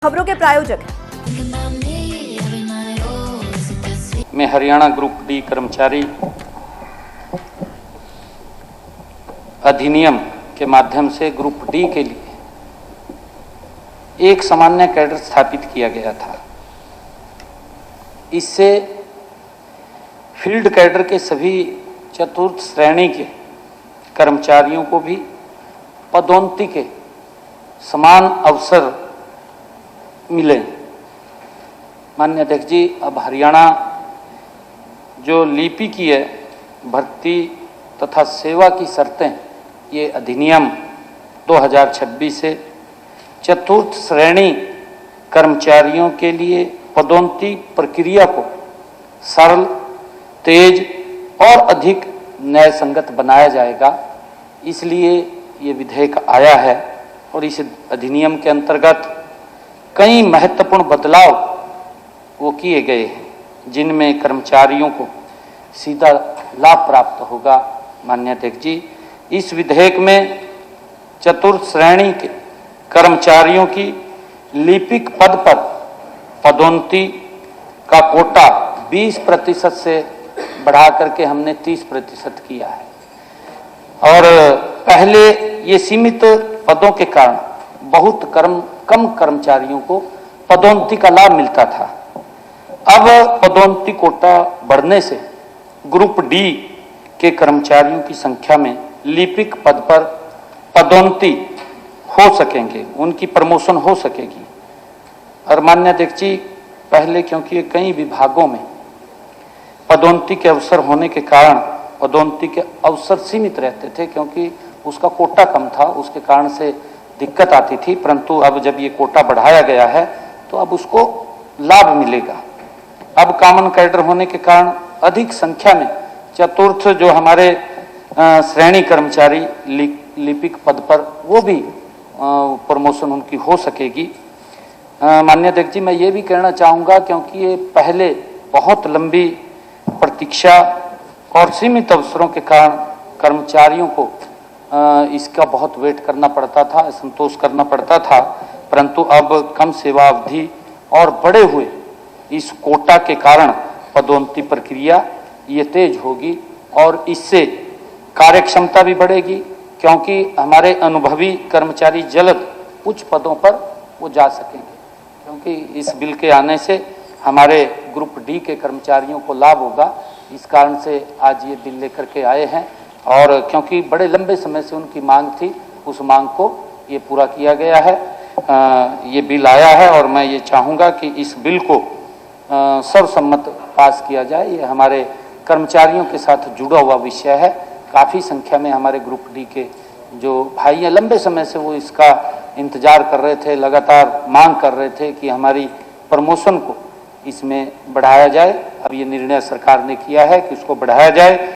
खबरों के प्रायोजक मैं हरियाणा ग्रुप डी कर्मचारी अधिनियम के माध्यम से ग्रुप डी के लिए एक सामान्य कैडर स्थापित किया गया था। इससे फील्ड कैडर के सभी चतुर्थ श्रेणी के कर्मचारियों को भी पदोन्नति के समान अवसर मिले। माननीय अध्यक्ष जी, अब हरियाणा जो लिपिकीय भर्ती तथा सेवा की शर्तें, ये अधिनियम 2026 से चतुर्थ श्रेणी कर्मचारियों के लिए पदोन्नति प्रक्रिया को सरल, तेज और अधिक न्यायसंगत बनाया जाएगा। इसलिए ये विधेयक आया है और इस अधिनियम के अंतर्गत कई महत्वपूर्ण बदलाव वो किए गए हैं, जिनमें कर्मचारियों को सीधा लाभ प्राप्त होगा। माननीय अध्यक्ष जी, इस विधेयक में चतुर्थ श्रेणी के कर्मचारियों की लिपिक पद पर पदोन्नति का कोटा 20% से बढ़ा करके हमने 30% किया है। और पहले ये सीमित पदों के कारण बहुत कम कर्मचारियों को पदोन्नति का लाभ मिलता था। अब पदोन्नति कोटा बढ़ने से ग्रुप डी के कर्मचारियों की संख्या में लिपिक पद पर पदोन्नति हो सकेंगे, उनकी प्रमोशन हो सकेगी। और माननीय अध्यक्ष जी, पहले क्योंकि ये कई विभागों में पदोन्नति के अवसर होने के कारण पदोन्नति के अवसर सीमित रहते थे, क्योंकि उसका कोटा कम था, उसके कारण से दिक्कत आती थी। परंतु अब जब ये कोटा बढ़ाया गया है तो अब उसको लाभ मिलेगा। अब कॉमन कैडर होने के कारण अधिक संख्या में चतुर्थ जो हमारे श्रेणी कर्मचारी लिपिक पद पर वो भी प्रमोशन उनकी हो सकेगी। माननीय अध्यक्ष जी, मैं ये भी कहना चाहूँगा, क्योंकि ये पहले बहुत लंबी प्रतीक्षा और सीमित अवसरों के कारण कर्मचारियों को इसका बहुत वेट करना पड़ता था, संतोष करना पड़ता था। परंतु अब कम सेवा अवधि और बढ़े हुए इस कोटा के कारण पदोन्नति प्रक्रिया ये तेज होगी और इससे कार्यक्षमता भी बढ़ेगी, क्योंकि हमारे अनुभवी कर्मचारी जल्द उच्च पदों पर वो जा सकेंगे। क्योंकि इस बिल के आने से हमारे ग्रुप डी के कर्मचारियों को लाभ होगा। इस कारण से आज ये बिल लेकर के आए हैं, और क्योंकि बड़े लंबे समय से उनकी मांग थी, उस मांग को ये पूरा किया गया है। ये बिल आया है और मैं ये चाहूँगा कि इस बिल को सर्वसम्मत पास किया जाए। ये हमारे कर्मचारियों के साथ जुड़ा हुआ विषय है। काफ़ी संख्या में हमारे ग्रुप डी के जो भाई हैं, लंबे समय से वो इसका इंतजार कर रहे थे, लगातार मांग कर रहे थे कि हमारी प्रमोशन को इसमें बढ़ाया जाए। अब ये निर्णय सरकार ने किया है कि उसको बढ़ाया जाए।